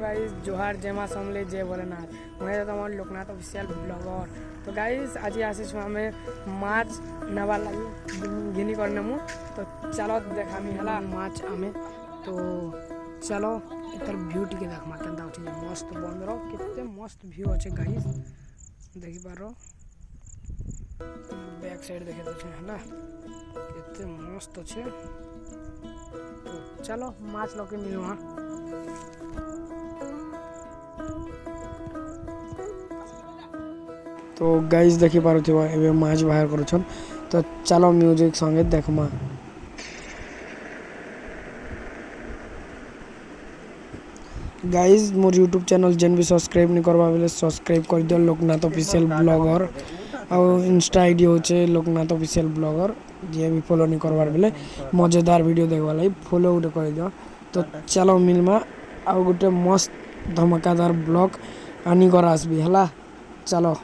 Guys जोहार जय माँ समले जय भोलेनाथ मैं तुम्हार लोकनाथ ऑफिशियल ब्लॉगर। तो गाइस आज आसी आमे माछ नवा लगी घिनी कर नेमु। तो चलो देखामी हला माछ आमे। तो चलो इतर व्यू टिके देखमा केनता अछि मस्त बंदर केते मस्त व्यू अछि गाइस देखि पारो बैक साइड देखे तो हला केते मस्त अछि। तो चलो माछ लके मिलवा। तो गाइस देखि पारुथिबा एबे माछ बाहर करूछन। तो चलो म्यूजिक संगे देखमा। गाइस मोर यूट्यूब चैनल जेन भी सब्सक्राइब नहीं करवा बेले सब्सक्राइब कर दियो लोकनाथ ऑफिशियल ब्लॉगर। और इंस्टा आईडी होचे लोकनाथ ऑफिशियल ब्लॉगर जे भी फॉलो नहीं करवार बेले मजेदार वीडियो देखवा लाई फॉलो उठे कर दियो। तो चलो मिलमा आ गोटे मस्त धमाकेदार ब्लॉग आनी कर आसबी हला चलो।